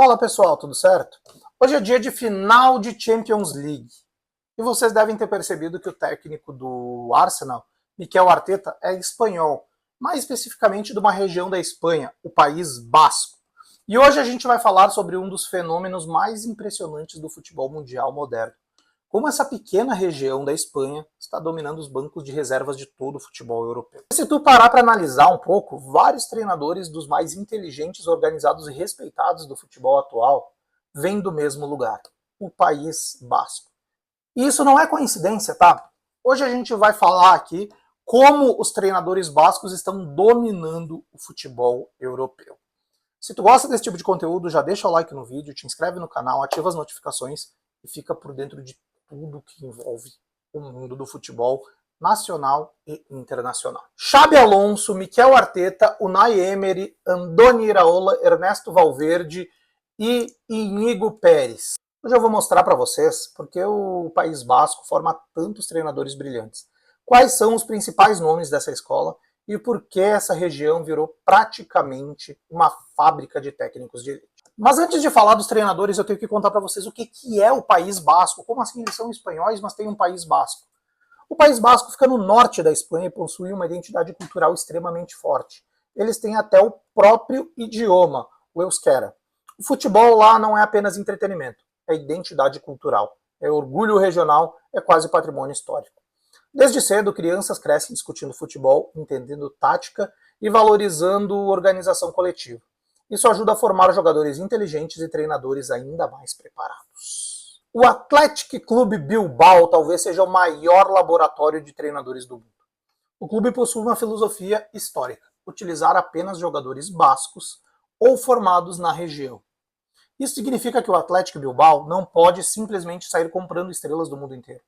Fala pessoal, tudo certo? Hoje é dia de final de Champions League e vocês devem ter percebido que o técnico do Arsenal, Mikel Arteta, é espanhol, mais especificamente de uma região da Espanha, o País Basco. E hoje a gente vai falar sobre um dos fenômenos mais impressionantes do futebol mundial moderno. Como essa pequena região da Espanha está dominando os bancos de reservas de todo o futebol europeu. Se tu parar para analisar um pouco, vários treinadores dos mais inteligentes, organizados e respeitados do futebol atual vêm do mesmo lugar, o País Basco. E isso não é coincidência, tá? Hoje a gente vai falar aqui como os treinadores bascos estão dominando o futebol europeu. Se tu gosta desse tipo de conteúdo, já deixa o like no vídeo, te inscreve no canal, ativa as notificações e fica por dentro de tudo que envolve o mundo do futebol nacional e internacional. Xabi Alonso, Mikel Arteta, Unai Emery, Andoni Iraola, Ernesto Valverde e Íñigo Pérez. Hoje eu vou mostrar para vocês porque o País Basco forma tantos treinadores brilhantes. Quais são os principais nomes dessa escola e por que essa região virou praticamente uma fábrica de técnicos de elite. Mas antes de falar dos treinadores, eu tenho que contar para vocês o que é o País Basco. Como assim eles são espanhóis, mas tem um País Basco? O País Basco fica no norte da Espanha e possui uma identidade cultural extremamente forte. Eles têm até o próprio idioma, o euskera. O futebol lá não é apenas entretenimento, é identidade cultural, é orgulho regional, é quase patrimônio histórico. Desde cedo, crianças crescem discutindo futebol, entendendo tática e valorizando organização coletiva. Isso ajuda a formar jogadores inteligentes e treinadores ainda mais preparados. O Athletic Clube Bilbao talvez seja o maior laboratório de treinadores do mundo. O clube possui uma filosofia histórica, utilizar apenas jogadores bascos ou formados na região. Isso significa que o Athletic Bilbao não pode simplesmente sair comprando estrelas do mundo inteiro.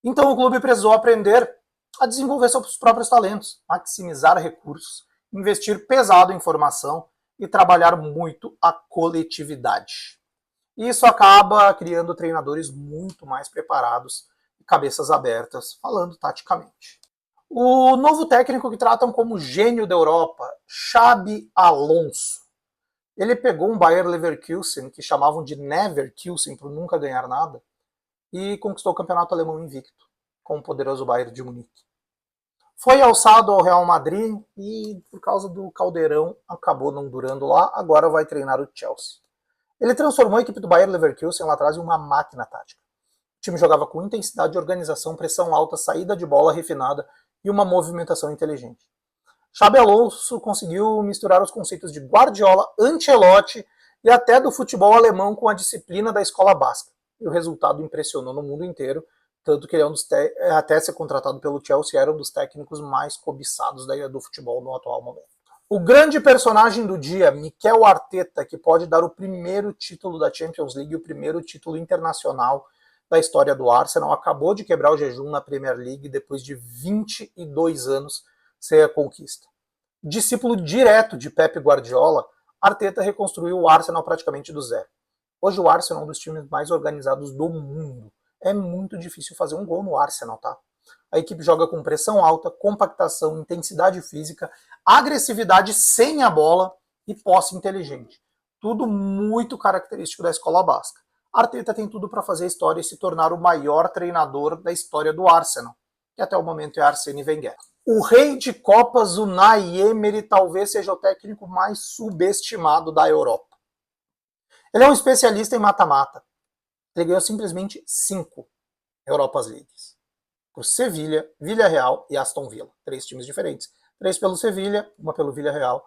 Então o clube precisou aprender a desenvolver seus próprios talentos, maximizar recursos, investir pesado em formação e trabalhar muito a coletividade. Isso acaba criando treinadores muito mais preparados e cabeças abertas, falando taticamente. O novo técnico que tratam como gênio da Europa, Xabi Alonso. Ele pegou um Bayer Leverkusen, que chamavam de Neverkusen, por nunca ganhar nada, e conquistou o campeonato alemão invicto, com o poderoso Bayern de Munique. Foi alçado ao Real Madrid e, por causa do caldeirão, acabou não durando lá, agora vai treinar o Chelsea. Ele transformou a equipe do Bayer Leverkusen lá atrás em uma máquina tática. O time jogava com intensidade, organização, pressão alta, saída de bola refinada e uma movimentação inteligente. Xabi Alonso conseguiu misturar os conceitos de Guardiola, Ancelotti e até do futebol alemão com a disciplina da escola basca. E o resultado impressionou no mundo inteiro, tanto que ele é até ser contratado pelo Chelsea, era um dos técnicos mais cobiçados do futebol no atual momento. O grande personagem do dia, Mikel Arteta, que pode dar o primeiro título da Champions League, o primeiro título internacional da história do Arsenal, acabou de quebrar o jejum na Premier League depois de 22 anos sem a conquista. Discípulo direto de Pep Guardiola, Arteta reconstruiu o Arsenal praticamente do zero. Hoje o Arsenal é um dos times mais organizados do mundo. É muito difícil fazer um gol no Arsenal, tá? A equipe joga com pressão alta, compactação, intensidade física, agressividade sem a bola e posse inteligente. Tudo muito característico da escola basca. Arteta tem tudo para fazer a história e se tornar o maior treinador da história do Arsenal, que até o momento é Arsène Wenger. O rei de copas, Unai Emery, talvez seja o técnico mais subestimado da Europa. Ele é um especialista em mata-mata. Ele ganhou simplesmente 5 Europas Leagues. Por Sevilha, Villarreal e Aston Villa. 3 times diferentes. 3 pelo Sevilha, uma pelo Villarreal,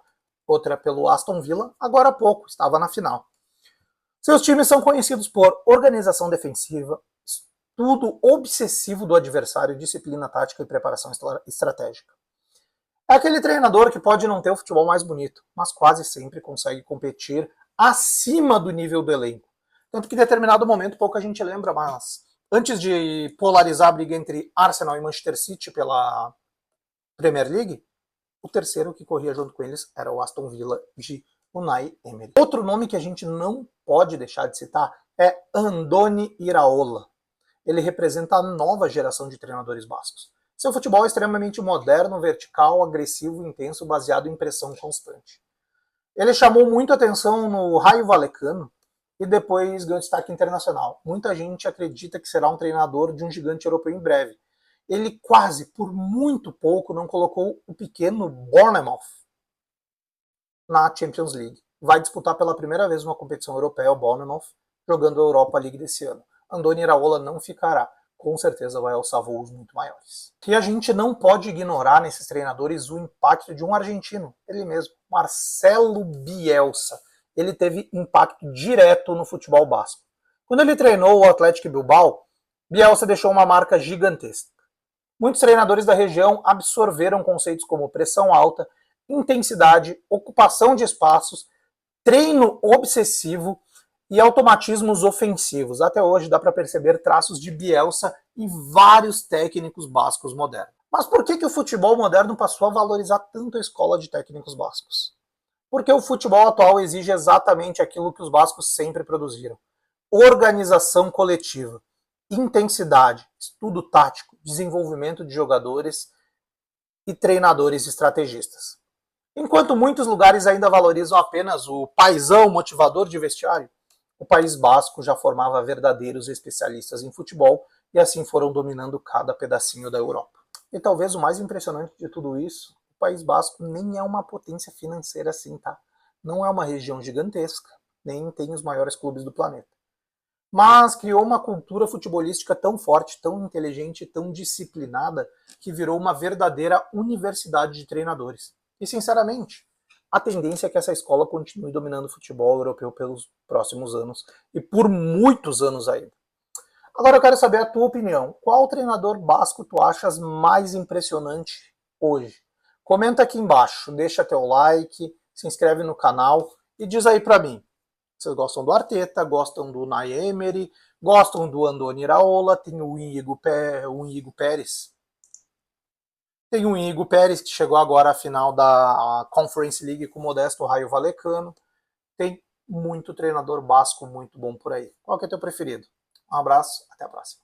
outra pelo Aston Villa. Agora há pouco, estava na final. Seus times são conhecidos por organização defensiva, estudo obsessivo do adversário, disciplina tática e preparação estratégica. É aquele treinador que pode não ter o futebol mais bonito, mas quase sempre consegue competir acima do nível do elenco. Tanto que em determinado momento, pouca gente lembra, mas antes de polarizar a briga entre Arsenal e Manchester City pela Premier League, o terceiro que corria junto com eles era o Aston Villa de Unai Emery. Outro nome que a gente não pode deixar de citar é Andoni Iraola. Ele representa a nova geração de treinadores bascos. Seu futebol é extremamente moderno, vertical, agressivo, intenso, baseado em pressão constante. Ele chamou muito atenção no Raio Vallecano e depois ganhou destaque internacional. Muita gente acredita que será um treinador de um gigante europeu em breve. Ele quase, por muito pouco, não colocou o pequeno Bournemouth na Champions League. Vai disputar pela primeira vez uma competição europeia, o Bournemouth, jogando a Europa League desse ano. Andoni Iraola não ficará. Com certeza vai alçar voos muito maiores. E a gente não pode ignorar nesses treinadores o impacto de um argentino, ele mesmo, Marcelo Bielsa. Ele teve impacto direto no futebol basco. Quando ele treinou o Athletic Bilbao, Bielsa deixou uma marca gigantesca. Muitos treinadores da região absorveram conceitos como pressão alta, intensidade, ocupação de espaços, treino obsessivo e automatismos ofensivos. Até hoje dá para perceber traços de Bielsa em vários técnicos bascos modernos. Mas por que o futebol moderno passou a valorizar tanto a escola de técnicos bascos? Porque o futebol atual exige exatamente aquilo que os bascos sempre produziram: organização coletiva, intensidade, estudo tático, desenvolvimento de jogadores e treinadores estrategistas. Enquanto muitos lugares ainda valorizam apenas o paizão motivador de vestiário, o País Basco já formava verdadeiros especialistas em futebol e assim foram dominando cada pedacinho da Europa. E talvez o mais impressionante de tudo isso, o País Basco nem é uma potência financeira assim, tá? Não é uma região gigantesca, nem tem os maiores clubes do planeta. Mas criou uma cultura futebolística tão forte, tão inteligente, tão disciplinada, que virou uma verdadeira universidade de treinadores. E, sinceramente, a tendência é que essa escola continue dominando o futebol europeu pelos próximos anos, e por muitos anos ainda. Agora eu quero saber a tua opinião. Qual treinador basco tu achas mais impressionante hoje? Comenta aqui embaixo, deixa teu like, se inscreve no canal e diz aí pra mim. Vocês gostam do Arteta, gostam do Unai Emery, gostam do Andoni Iraola, tem o Íñigo Pérez. Tem o Íñigo Pérez, que chegou agora à final da Conference League com o modesto Raio Vallecano. Tem muito treinador basco muito bom por aí. Qual que é teu preferido? Um abraço, até a próxima.